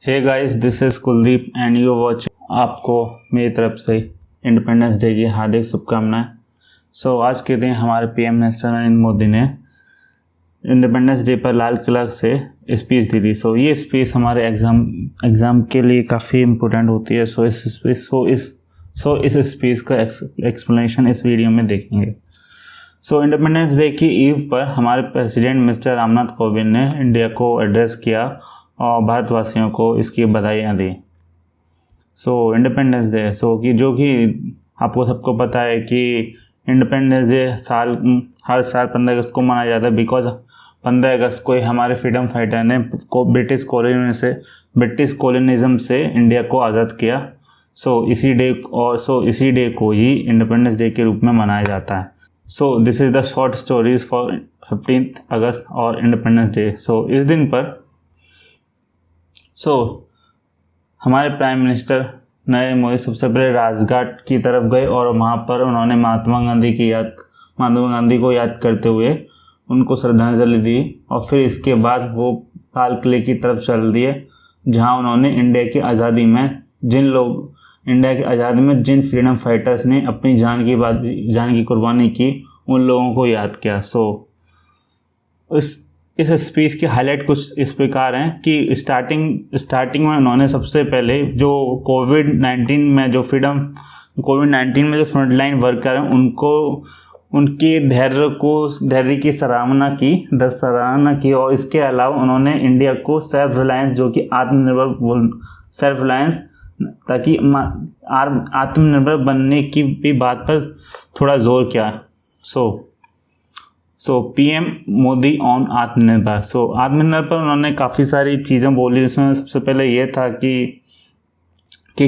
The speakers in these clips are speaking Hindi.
Hey guys, this is Kuldeep and you watch. आपको मेरी तरफ से इंडिपेंडेंस डे की हार्दिक शुभकामनाएं। आज के दिन हमारे पीएम नरेंद्र मोदी ने इंडिपेंडेंस डे पर लाल किला से स्पीच दी थी। ये स्पीच हमारे एग्ज़ाम के लिए काफ़ी इम्पोर्टेंट होती है। इस स्पीच का एक्सप्लेनेशन इस वीडियो में देखेंगे। इंडिपेंडेंस डे की ईव पर हमारे प्रेसिडेंट मिस्टर रामनाथ कोविंद ने इंडिया को एड्रेस किया और भारतवासियों को इसकी बधाइयाँ दी। इंडिपेंडेंस डे कि आपको सबको पता है कि इंडिपेंडेंस डे हर साल 15 अगस्त को मनाया जाता है, बिकॉज 15 अगस्त को ही हमारे फ्रीडम फाइटर ने ब्रिटिश कॉलोनिज्म से इंडिया को आज़ाद किया। इसी डे को ही इंडिपेंडेंस डे के रूप में मनाया जाता है। This is the short stories for 15 अगस्त और इंडिपेंडेंस डे। इस दिन पर हमारे प्राइम मिनिस्टर नरेंद्र मोदी सबसे पहले राजघाट की तरफ गए और वहाँ पर उन्होंने महात्मा गांधी को याद करते हुए उनको श्रद्धांजलि दी, और फिर इसके बाद वो लाल किले की तरफ चल दिए, जहाँ उन्होंने इंडिया की आज़ादी में जिन फ्रीडम फाइटर्स ने अपनी जान की कुर्बानी की, उन लोगों को याद किया। इस स्पीच के हाईलाइट कुछ इस प्रकार हैं कि स्टार्टिंग में उन्होंने सबसे पहले जो कोविड-19 में जो फ्रंटलाइन वर्कर हैं उनके धैर्य की सराहना की और इसके अलावा उन्होंने इंडिया को सेल्फ आत्मनिर्भर बनने की भी बात पर थोड़ा जोर किया। पीएम मोदी ऑन आत्मनिर्भर पर उन्होंने काफ़ी सारी चीज़ें बोली। इसमें सबसे पहले ये था कि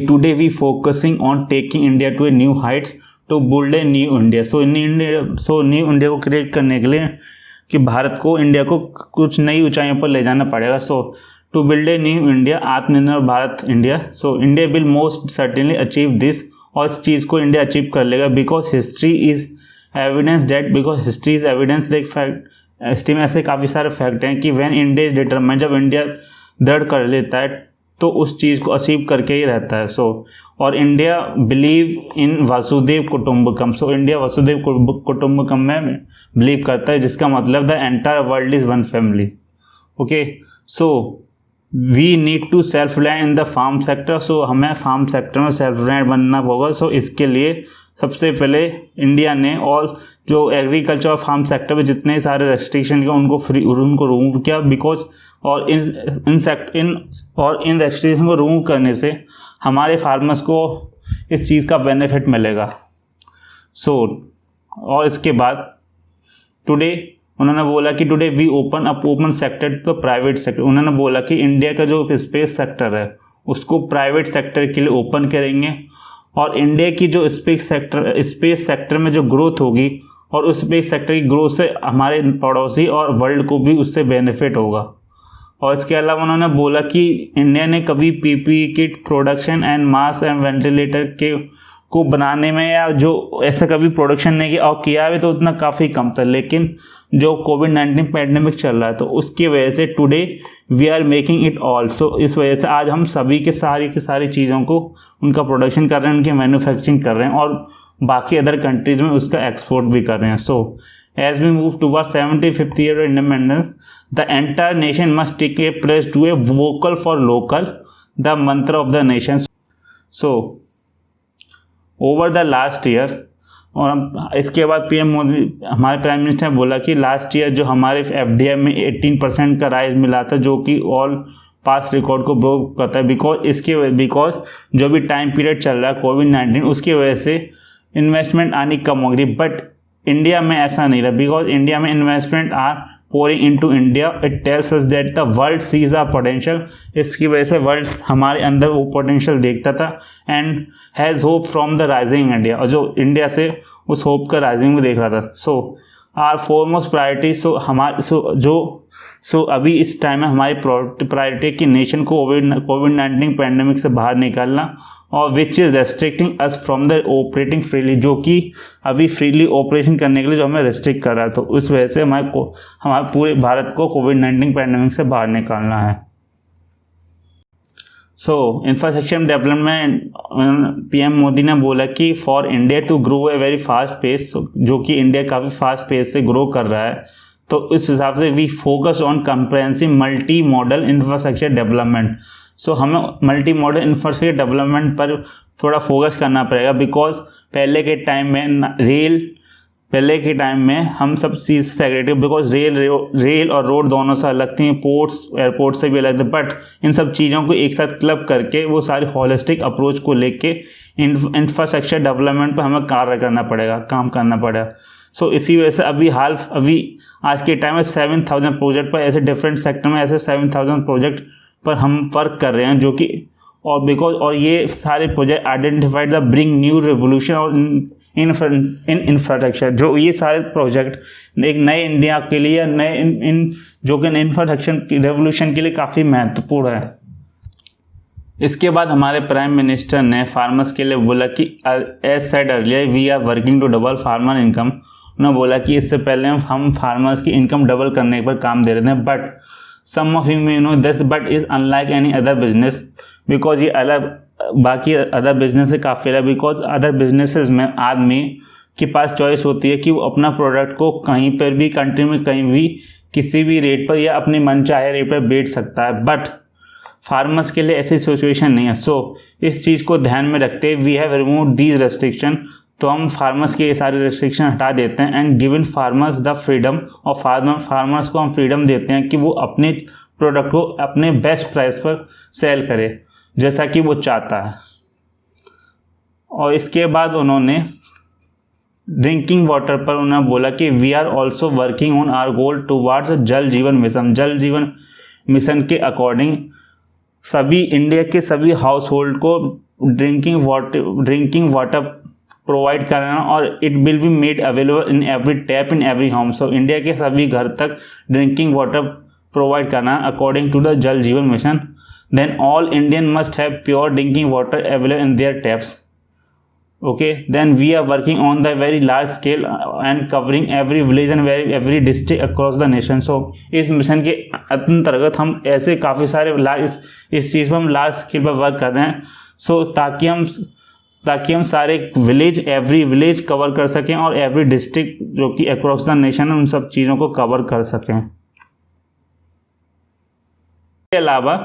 today we focusing on taking India to a new heights to build a new India. New India को क्रिएट करने के लिए कि इंडिया को कुछ नई ऊंचाइयों पर ले जाना पड़ेगा। To build a new India, आत्मनिर्भर Bharat India. India will most certainly achieve this, और इस चीज़ को इंडिया अचीव कर लेगा, because history is evidence like fact. History में ऐसे काफ़ी सारे फैक्ट हैं कि व्हेन इंडिया इज डिटरमाइंड, जब इंडिया दृढ़ कर लेता है तो उस चीज़ को अचीव करके ही रहता है। और इंडिया बिलीव इन वसुधैव कुटुंबकम। इंडिया वसुधैव कुटुंबकम में बिलीव करता है, जिसका मतलब the entire world is one family. Okay, we need to self reliant in the farm sector. हमें फार्म सेक्टर में सेल्फ रिलायंट बनना होगा। इसके लिए सबसे पहले इंडिया ने और जो एग्रीकल्चर और फार्म सेक्टर में जितने सारे रेस्ट्रिक्शन के उनको रिमूव किया, बिकॉज और इन रेस्ट्रिक्शन को रिमूव करने से हमारे फार्मर्स को इस चीज़ का बेनिफिट मिलेगा। और इसके बाद उन्होंने बोला कि today we open sector to the private sector. उन्होंने बोला कि इंडिया का जो स्पेस सेक्टर है उसको प्राइवेट सेक्टर के लिए ओपन करेंगे, और इंडिया की जो स्पेस सेक्टर में जो ग्रोथ होगी, और उस स्पेस सेक्टर की ग्रोथ से हमारे पड़ोसी और वर्ल्ड को भी उससे बेनिफिट होगा। और इसके अलावा उन्होंने बोला कि इंडिया ने कभी PPE kit production and mask and ventilator को बनाने में या जो ऐसा कभी प्रोडक्शन नहीं किया, और किया भी तो उतना काफ़ी कम था, लेकिन जो कोविड-19 पैंडेमिक चल रहा है तो उसकी वजह से today we are making it all. इस वजह से आज हम सभी की सारी चीज़ों को उनका प्रोडक्शन कर रहे हैं, उनकी मैन्युफैक्चरिंग कर रहे हैं, और बाकी अदर कंट्रीज़ में उसका एक्सपोर्ट भी कर रहे हैं। As we move towards 75th year of independence, the entire nation must take a place to a vocal for local, the mantra of the nation. Over the last year, और इसके बाद पीएम मोदी हमारे प्राइम मिनिस्टर ने बोला कि लास्ट ईयर जो हमारे एफडीआई में 18% का राइज मिला था, जो कि ऑल पास्ट रिकॉर्ड को ब्रेक करता है, बिकॉज जो भी टाइम पीरियड चल रहा है कोविड-19, उसकी वजह से इन्वेस्टमेंट आनी कम हो गई। बट इंडिया में ऐसा नहीं रहा, बिकॉज इंडिया में investment are pouring into India. It tells us that the world sees our potential. इसकी वजह से वर्ल्ड हमारे अंदर वो पोटेंशियल देखता था, and has hope from the rising India, और जो इंडिया से उस होप का राइजिंग भी देख रहा था। आर फॉरमोस्ट प्रायोरिटी अभी इस टाइम में हमारी प्रायोरिटी की नेशन को कोविड-19 पैंडेमिक से बाहर निकालना, और which is restricting us from the operating freely, जो कि अभी फ्रीली ऑपरेशन करने के लिए जो हमें रेस्ट्रिक्ट कर रहा है। तो उस वजह से हमारे पूरे भारत को कोविड-19 पैंडेमिक से बाहर निकालना है। सो इंफ्रास्ट्रक्चर डेवलपमेंट, पीएम मोदी ने बोला कि for India to grow a very fast pace, जो कि इंडिया काफ़ी फास्ट पेस से ग्रो कर रहा है, तो इस हिसाब से we focus on comprehensive multi model infrastructure development. So हमें मल्टी मॉडल इंफ्रास्ट्रक्चर डेवलपमेंट पर थोड़ा फोकस करना पड़ेगा, बिकॉज पहले के टाइम में हम सब चीज़ सेग्रेगेटेड, बिकॉज रेल और रोड दोनों से अलग थी, पोर्ट्स एयरपोर्ट से भी अलग थे, बट इन सब चीज़ों को एक साथ क्लब करके वो सारी हॉलिस्टिक अप्रोच को लेके इंफ्रास्ट्रक्चर डेवलपमेंट पर हमें काम करना पड़ेगा। सो इसी वजह से अभी आज के टाइम में 7,000 प्रोजेक्ट पर, ऐसे डिफरेंट सेक्टर में ऐसे 7,000 प्रोजेक्ट पर हम वर्क कर रहे हैं, जो कि और ये सारे project identified the bring new revolution और इन इंफ्रास्ट्रक्चर। जो ये सारे प्रोजेक्ट एक नए इंडिया के लिए जो कि इंफ्रास्ट्रक्चर रेवोल्यूशन के लिए काफ़ी महत्वपूर्ण है। इसके बाद हमारे प्राइम मिनिस्टर ने फार्मर्स के लिए बोला कि as said earlier we are working to double farmer income. उन्होंने बोला कि इससे पहले हम फार्मर्स की इनकम डबल करने पर काम दे रहे थे, but some of you may know this but is unlike any other business, because ये अलग बाकी अदर बिजनेस से काफ़ी अलग, बिकॉज अदर बिजनेसेस में आदमी के पास चॉइस होती है कि वो अपना प्रोडक्ट को कहीं पर भी कंट्री में कहीं भी किसी भी रेट पर या अपनी मनचाहे रेट पर बेच सकता है, बट फार्मर्स के लिए ऐसी सिचुएशन नहीं है। सो इस चीज़ को ध्यान में रखते हुए we have remove these restriction, तो हम फार्मर्स के ये सारे रेस्ट्रिक्शन हटा देते हैं and given farmers the freedom, और फार्मर्स को हम फ्रीडम देते हैं कि वो अपने प्रोडक्ट को अपने बेस्ट प्राइस पर सेल करे जैसा कि वो चाहता है। और इसके बाद उन्होंने ड्रिंकिंग वाटर पर उन्होंने बोला कि we are also working on our goal towards Jal Jeevan mission. जल जीवन मिशन के अकॉर्डिंग सभी इंडिया के सभी हाउस होल्ड को ड्रिंकिंग वाटर प्रोवाइड करना, और it will be made available in every tap in every home. So India के सभी घर तक ड्रिंकिंग वाटर प्रोवाइड करना according to the Jal Jeevan mission. Then all Indian must have pure drinking water available in their taps. Okay, then we are working on the very large scale and covering every village and every district across the nation. So इस मिशन के अंतर्गत हम ऐसे काफ़ी सारे इस चीज़ पर हम लार्ज स्केल पर वर्क कर रहे हैं, सो ताकि हम सारे एवरी विलेज कवर कर सकें और एवरी डिस्ट्रिक्ट जो कि अक्रॉस द नेशन है उन सब चीज़ों को कवर कर सकें। इसके अलावा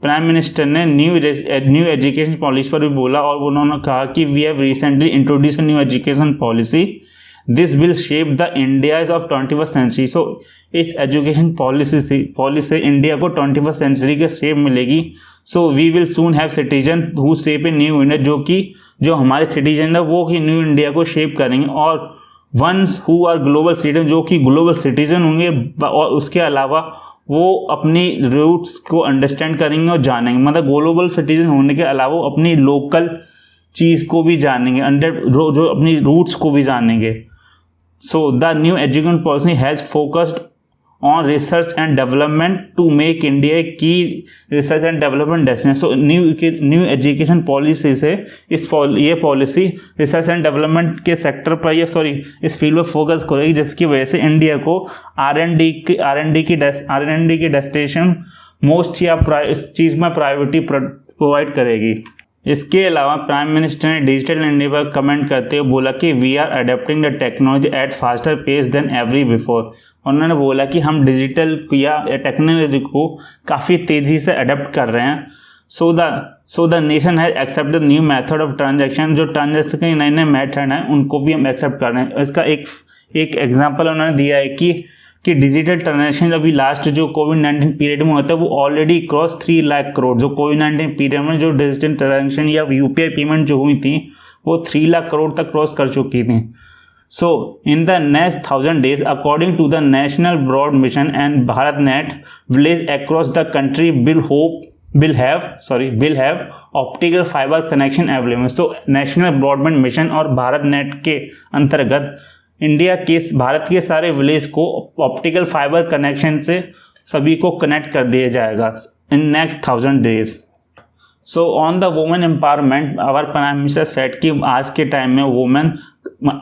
प्राइम मिनिस्टर ने न्यू एजुकेशन पॉलिसी पर भी बोला, और उन्होंने कहा कि we have recently introduce new education policy, this will shape the India's of 21st century. So इस एजुकेशन पॉलिसी से इंडिया को 21st सेंचुरी के शेप मिलेगी। So we will soon have citizen who shape a new India, जो हमारे सिटीजन है वो ही न्यू इंडिया को शेप करेंगे, और ones who are global citizen, जो कि ग्लोबल सिटीजन होंगे, और उसके अलावा वो अपनी रूट्स को अंडरस्टैंड करेंगे और जानेंगे, मतलब ग्लोबल सिटीजन होने के अलावा वो अपनी लोकल चीज़ को भी जानेंगे, जो अपनी रूट्स को भी जानेंगे। So the new education policy has focused on research and development to make India key research and development destination. So new education policy से ये पॉलिसी रिसर्च एंड डेवलपमेंट के सेक्टर पर इस फील्ड पर फोकस करेगी, जिसकी वजह से इंडिया को R&D की डेस्टिनेशन मोस्ट या इस चीज़ में प्रायोरिटी प्रोवाइड करेगी। इसके अलावा प्राइम मिनिस्टर ने डिजिटल इंडिया पर कमेंट करते हुए बोला कि we are adapting the technology at faster pace than every before. उन्होंने बोला कि हम डिजिटल या टेक्नोलॉजी को काफ़ी तेज़ी से अडेप्ट कर रहे हैं। So the nation has accepted new method of transaction, जो ट्रांजैक्शन के नए मेथड हैं उनको भी हम एक्सेप्ट कर रहे हैं। इसका एक एग्जाम्पल उन्होंने दिया है कि डिजिटल ट्रांजैक्शन अभी लास्ट जो कोविड-19 पीरियड में होता है वो ऑलरेडी क्रॉस 3 लाख करोड़, जो कोविड-19 पीरियड में जो डिजिटल ट्रांजैक्शन या यूपीआई पेमेंट जो हुई थी वो 3 लाख करोड़ तक क्रॉस कर चुकी थी। So in the next 1000 days according to the national broad mission and Bharat net, village across the country will have optical fibre connection available. So national broadband mission और भारत नेट के अंतर्गत भारत के सारे विलेज को ऑप्टिकल फाइबर कनेक्शन से सभी को कनेक्ट कर दिया जाएगा in next 1000 days। So on the women empowerment our prime minister set कि आज के टाइम में वुमेन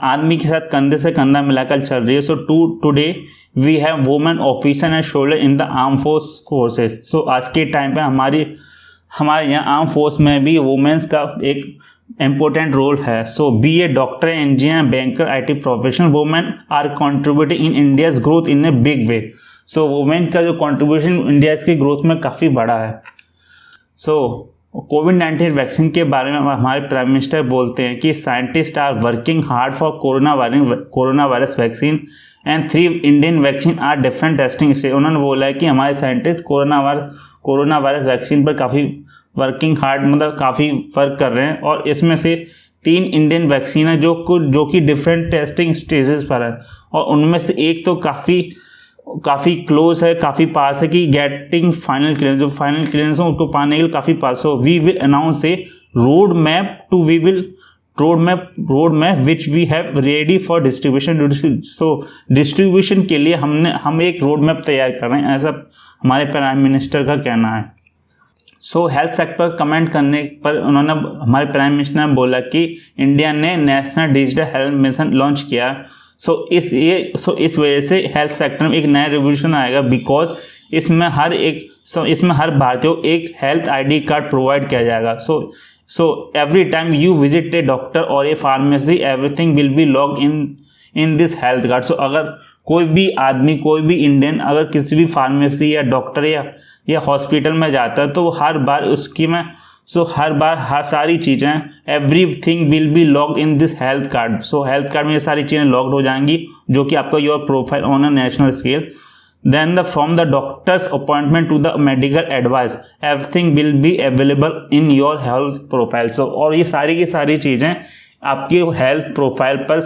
आदमी के साथ कंधे से कंधा मिलाकर चल रही है. So today we have women officer and shoulder in the arm forces. So आज के टाइम पे हमारे यहाँ आर्म फोर्स में भी वुमेन्स का एक इम्पोर्टेंट रोल है. So be a doctor, engineer, banker, IT professional, women are contributing in India's growth in a big way. So women का जो कॉन्ट्रीब्यूशन इंडिया की ग्रोथ में काफ़ी बड़ा है. सो कोविड-19 वैक्सीन के बारे में हमारे प्राइम मिनिस्टर बोलते हैं कि scientist are working hard for corona virus vaccine and 3 Indian vaccine are different testing stage. उन्होंने बोला है कि हमारे साइंटिस्ट कोरोना वायरस वैक्सीन पर काफ़ी वर्किंग हार्ड मतलब काफ़ी वर्क कर रहे हैं और इसमें से 3 इंडियन वैक्सीन है जो कि डिफरेंट टेस्टिंग स्टेजेस पर है और उनमें से एक तो काफ़ी क्लोज है, काफ़ी पास है कि गेटिंग फाइनल क्लियरेंस. जो फाइनल क्लियरेंस है उसको पाने के लिए काफ़ी पास हो. We will announce a road map which we have ready for distribution. So distribution के लिए हम एक रोड मैप तैयार कर रहे हैं, ऐसा हमारे प्राइम मिनिस्टर का कहना है. सो हेल्थ सेक्टर पर कमेंट करने पर हमारे प्राइम मिनिस्टर ने बोला कि इंडिया ने national digital health mission launch किया. सो इस वजह से हेल्थ सेक्टर में एक नया रिवोल्यूशन आएगा बिकॉज इसमें हर भारतीय को एक हेल्थ ID कार्ड प्रोवाइड किया जाएगा. So every time you visit a doctor और a pharmacy everything will be log in this health card. So अगर कोई भी आदमी, कोई भी इंडियन अगर किसी भी फार्मेसी या डॉक्टर या हॉस्पिटल में जाता है तो हर बार हर सारी चीज़ें everything will B logged in this health card. So health card में ये सारी चीज़ें लॉग्ड हो जाएंगी जो कि आपका your profile on a national scale. Then from the doctor's appointment to the medical advice everything will be available in your health profile. So और ये सारी की सारी चीज़ें आपकी हेल्थ प्रोफाइल पर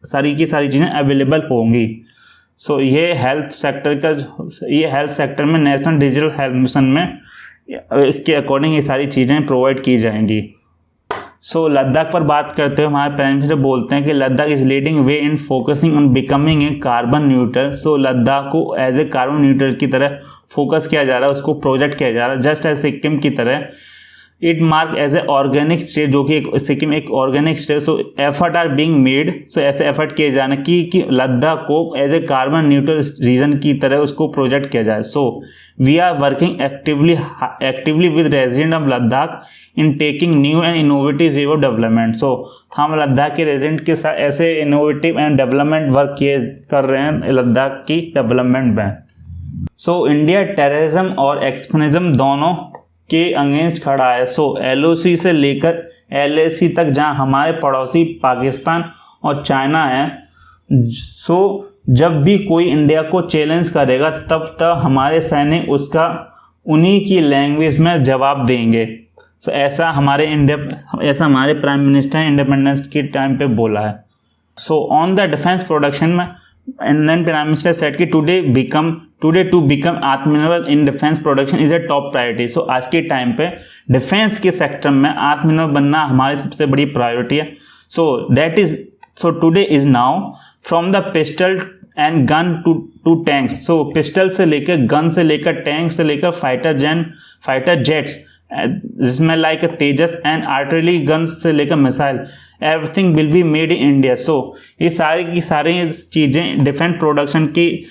सारी की सारी चीज़ें अवेलेबल होंगी. सो ये हेल्थ सेक्टर में नेशनल डिजिटल हेल्थ मिशन में इसके अकॉर्डिंग ये सारी चीज़ें प्रोवाइड की जाएंगी. सो लद्दाख पर बात करते हुए हमारे प्राइम मिनिस्टर बोलते हैं कि Ladakh is leading way in focusing on becoming a carbon neutral. So Ladakh को एज ए कार्बन न्यूट्रल की तरह फोकस किया जा रहा है, उसको प्रोजेक्ट किया जा रहा है जस्ट एज सिक्किम की तरह. It mark as a organic state, जो कि सिक्किम एक organic state. So effort are being made. So ऐसे एफर्ट किए जाने कि लद्दाख को as a carbon neutral region की तरह उसको प्रोजेक्ट किया जाए. So we are working actively with resident of Ladakh in taking new and innovative way of development. So हम लद्दाख के रेजिडेंट के साथ ऐसे इनोवेटिव एंड डेवलपमेंट वर्क कर रहे हैं लद्दाख की डेवलपमेंट में. सो इंडिया टेररिज्म और एक्सट्रीमिज्म दोनों के अगेंस्ट खड़ा है. सो LOC से लेकर LAC तक जहां हमारे पड़ोसी पाकिस्तान और चाइना है. सो जब भी कोई इंडिया को चैलेंज करेगा तब तक हमारे सैनिक उसका उन्हीं की लैंग्वेज में जवाब देंगे. सो ऐसा हमारे प्राइम मिनिस्टर इंडिपेंडेंस के टाइम पे बोला है. So on the defence production में इंडियन प्राइम मिनिस्टर सेट कि टुडे टू बिकम आत्मनिर्भर in defence production is a top priority. So आज के टाइम पे डिफेंस के सेक्टर में आत्मनिर्भर बनना हमारी सबसे बड़ी प्रायोरिटी है. So today is now from the pistol and gun to tanks. So pistol से लेकर गन से लेकर टैंक से लेकर फाइटर जेट्स जिसमें like Tejas and artillery guns से लेकर missile everything will be made in India. So ये सारी की सारी चीज़ें डिफेंस प्रोडक्शन की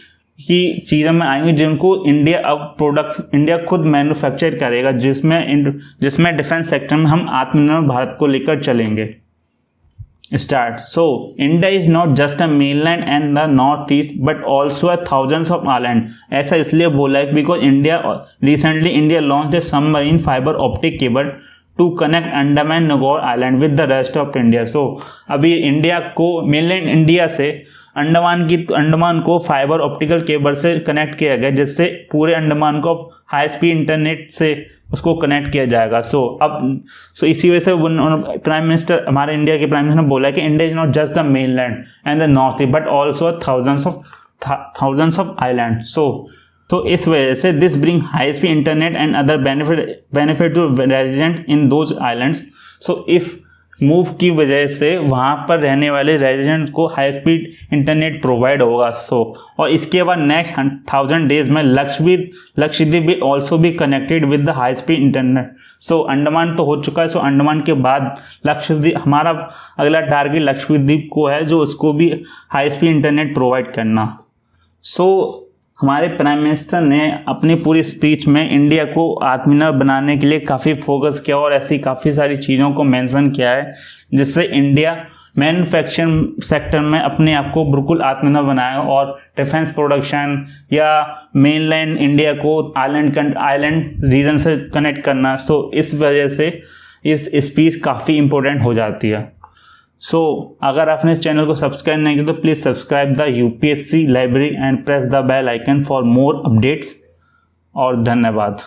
चीज़ों में आएंगी जिनको इंडिया खुद मैन्युफैक्चर करेगा, जिसमें डिफेंस सेक्टर में हम आत्मनिर्भर भारत को लेकर चलेंगे. Start. So India is not just a mainland and the north east but also thousands of island. ऐसा इसलिए बोला है because recently India launch a submarine fibre optic cable to connect Andaman Nicobar island with the rest of India. So अभी इंडिया को मेनलैंड इंडिया से अंडमान को फाइबर ऑप्टिकल केबल से कनेक्ट किया गया जिससे पूरे अंडमान को हाई स्पीड इंटरनेट से उसको कनेक्ट किया जाएगा. सो इसी वजह से प्राइम मिनिस्टर हमारे इंडिया के प्राइम मिनिस्टर ने बोला कि India is not just the mainland and the north east but also thousands of island. So इस वजह से this bring high speed internet and other benefit to resident in those islands. So move की वजह से वहाँ पर रहने वाले रेजिडेंट को हाई स्पीड इंटरनेट प्रोवाइड होगा। और इसके बाद नेक्स्ट 1000 डेज में लक्षद्वीप विल ऑल्सो भी connected with the high speed internet. Andaman तो हो चुका है। अंडमान के बाद लक्षद्वीप, हमारा अगला टारगेट लक्षद्वीप को है, जो उसको भी हाई स्पीड इंटरनेट प्रोवाइड करना। हमारे प्राइम मिनिस्टर ने अपनी पूरी स्पीच में इंडिया को आत्मनिर्भर बनाने के लिए काफ़ी फोकस किया और ऐसी काफ़ी सारी चीज़ों को मेंशन किया है जिससे इंडिया मैन्युफैक्चरिंग सेक्टर में अपने आप को बिल्कुल आत्मनिर्भर बनाएगा और डिफेंस प्रोडक्शन या मेनलैंड इंडिया को आइलैंड रीजन से कनेक्ट करना। इस वजह से इस स्पीच काफ़ी इंपॉर्टेंट हो जाती है। अगर आपने इस चैनल को सब्सक्राइब नहीं किया तो please subscribe the UPSC library and press the bell icon for more updates. और धन्यवाद।